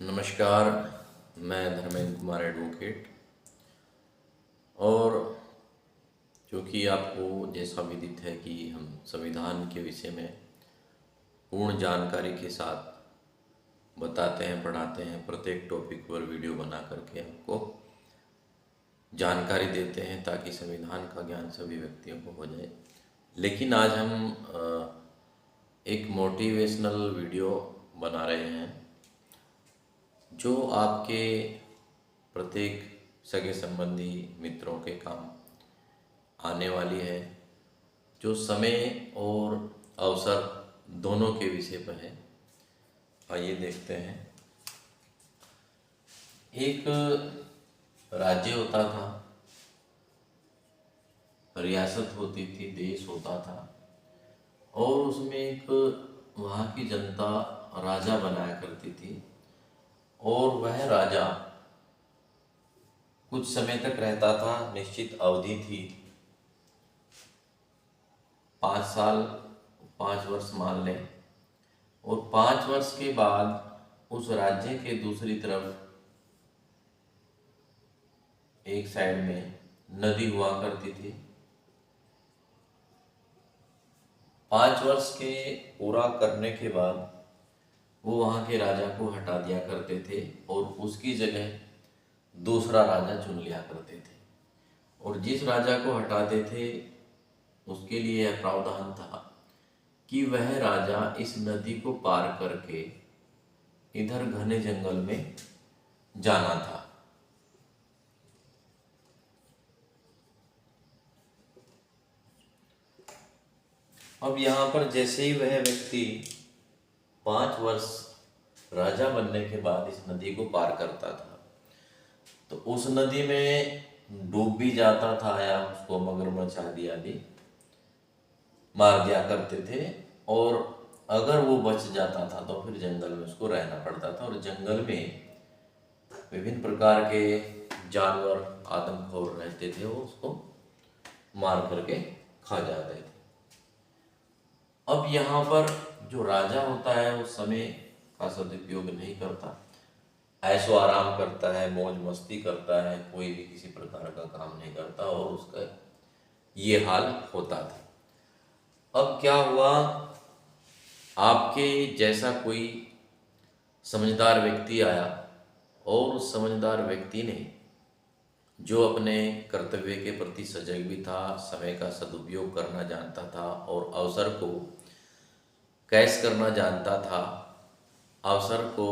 नमस्कार। मैं धर्मेंद्र कुमार एडवोकेट। और क्योंकि आपको जैसा विदित है कि हम संविधान के विषय में पूर्ण जानकारी के साथ बताते हैं, पढ़ाते हैं, प्रत्येक टॉपिक पर वीडियो बना करके आपको जानकारी देते हैं ताकि संविधान का ज्ञान सभी व्यक्तियों को हो जाए। लेकिन आज हम एक मोटिवेशनल वीडियो बना रहे हैं जो आपके प्रत्येक सगे संबंधी मित्रों के काम आने वाली है, जो समय और अवसर दोनों के विषय पर है। आइए देखते हैं। एक राज्य होता था, रियासत होती थी, देश होता था और उसमें एक वहाँ की जनता राजा बनाया करती थी और वह राजा कुछ समय तक रहता था। निश्चित अवधि थी, 5 साल, 5 वर्ष मान लें। और 5 वर्ष के बाद उस राज्य के दूसरी तरफ एक साइड में नदी हुआ करती थी। 5 वर्ष के पूरा करने के बाद वो वहाँ के राजा को हटा दिया करते थे और उसकी जगह दूसरा राजा चुन लिया करते थे। और जिस राजा को हटाते थे उसके लिए यह प्रावधान था कि वह राजा इस नदी को पार करके इधर घने जंगल में जाना था। अब यहाँ पर जैसे ही वह व्यक्ति 5 वर्ष राजा बनने के बाद इस नदी को पार करता था तो उस नदी में डूब भी जाता था या उसको मगरमच्छ आदि मार दिया करते थे। और अगर वो बच जाता था तो फिर जंगल में उसको रहना पड़ता था और जंगल में विभिन्न प्रकार के जानवर आदमखोर रहते थे, वो उसको मार करके खा जाते थे। अब यहाँ पर जो राजा होता है वो समय का सदुपयोग नहीं करता, ऐशो आराम करता है, मौज मस्ती करता है, कोई भी किसी प्रकार का काम नहीं करता और उसका ये हाल होता था। अब क्या हुआ, आपके जैसा कोई समझदार व्यक्ति आया और उस समझदार व्यक्ति ने, जो अपने कर्तव्य के प्रति सजग भी था, समय का सदुपयोग करना जानता था और अवसर को कैश करना जानता था, अवसर को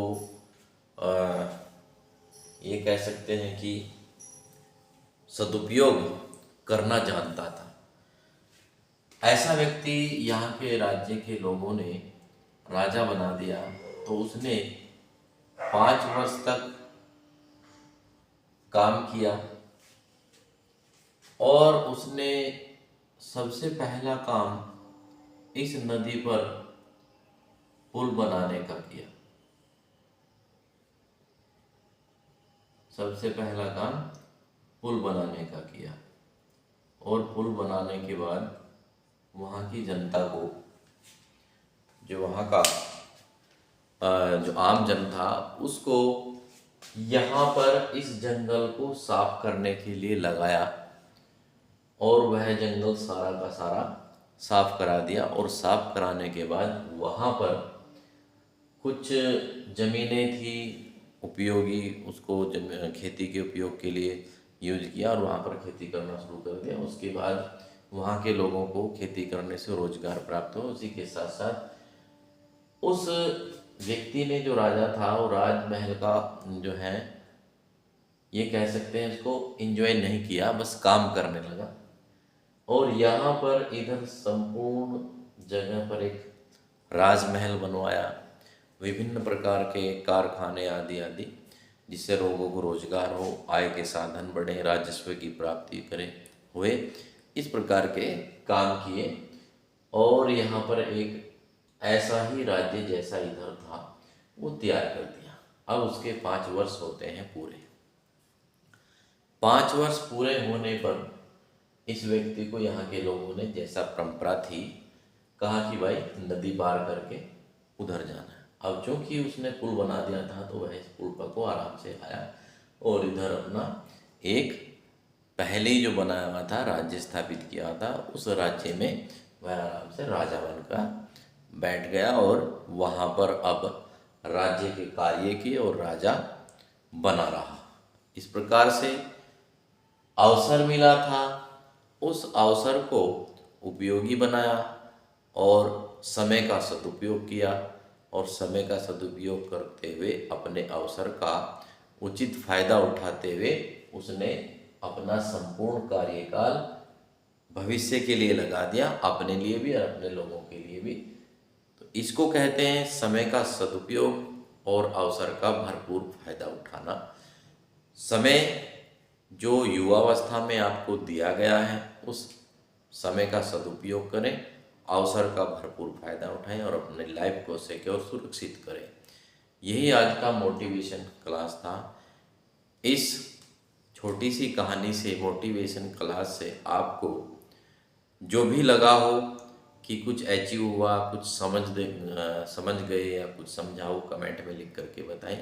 ये कह सकते हैं कि सदुपयोग करना जानता था, ऐसा व्यक्ति यहाँ के राज्य के लोगों ने राजा बना दिया। तो उसने 5 वर्ष तक काम किया और उसने सबसे पहला काम इस नदी पर पुल बनाने का किया। सबसे पहला काम पुल बनाने का किया और पुल बनाने के बाद वहाँ की जनता को, जो वहाँ का जो आम जन था, उसको यहाँ पर इस जंगल को साफ करने के लिए लगाया और वह जंगल सारा का सारा साफ करा दिया। और साफ कराने के बाद वहाँ पर कुछ ज़मीनें थी उपयोगी, उसको खेती के उपयोग के लिए यूज किया और वहाँ पर खेती करना शुरू कर दिया। उसके बाद वहाँ के लोगों को खेती करने से रोजगार प्राप्त हो। उसी के साथ साथ उस व्यक्ति ने, जो राजा था, वो राजमहल का जो है ये कह सकते हैं इसको एंजॉय नहीं किया, बस काम करने लगा। और यहाँ पर इधर संपूर्ण जगह पर एक राजमहल बनवाया, विभिन्न प्रकार के कारखाने आदि आदि, जिससे लोगों को रोजगार हो, आय के साधन बढ़े, राजस्व की प्राप्ति करें हुए, इस प्रकार के काम किए। और यहाँ पर एक ऐसा ही राज्य जैसा इधर था वो तैयार कर दिया। अब उसके 5 वर्ष होते हैं पूरे। 5 वर्ष पूरे होने पर इस व्यक्ति को यहाँ के लोगों ने, जैसा परंपरा थी, कहा कि भाई नदी पार करके उधर जाना है। अब चूंकि उसने पुल बना दिया था तो वह इस पुल पर को आराम से आया और इधर अपना एक पहले ही जो बनाया हुआ था राज्य स्थापित किया था, उस राज्य में वह आराम से राजा बनकर बैठ गया और वहाँ पर अब राज्य के कार्य किए और राजा बना रहा। इस प्रकार से अवसर मिला था, उस अवसर को उपयोगी बनाया और समय का सदुपयोग किया और समय का सदुपयोग करते हुए अपने अवसर का उचित फायदा उठाते हुए उसने अपना संपूर्ण कार्यकाल भविष्य के लिए लगा दिया, अपने लिए भी और अपने लोगों के लिए भी। तो इसको कहते हैं समय का सदुपयोग और अवसर का भरपूर फायदा उठाना। समय जो युवावस्था में आपको दिया गया है उस समय का सदुपयोग करें, अवसर का भरपूर फायदा उठाएं और अपने लाइफ को सिक्योर सुरक्षित करें। यही आज का मोटिवेशन क्लास था। इस छोटी सी कहानी से, मोटिवेशन क्लास से आपको जो भी लगा हो कि कुछ अचीव हुआ, कुछ समझ गए या कुछ समझा हो, कमेंट में लिख करके बताएं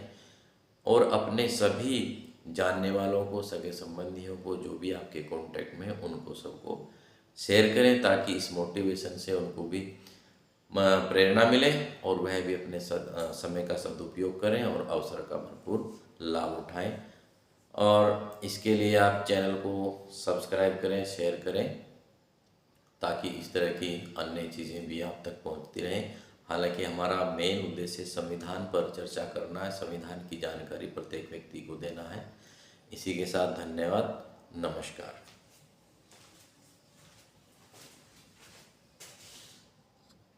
और अपने सभी जानने वालों को, सगे संबंधियों को, जो भी आपके कांटेक्ट में हैं उनको सबको शेयर करें ताकि इस मोटिवेशन से उनको भी प्रेरणा मिले और वह भी अपने समय का सदुपयोग करें और अवसर का भरपूर लाभ उठाएं। और इसके लिए आप चैनल को सब्सक्राइब करें, शेयर करें ताकि इस तरह की अन्य चीज़ें भी आप तक पहुंचती रहें। हालांकि हमारा मेन उद्देश्य संविधान पर चर्चा करना है, संविधान की जानकारी प्रत्येक व्यक्ति को देना है। इसी के साथ धन्यवाद, नमस्कार।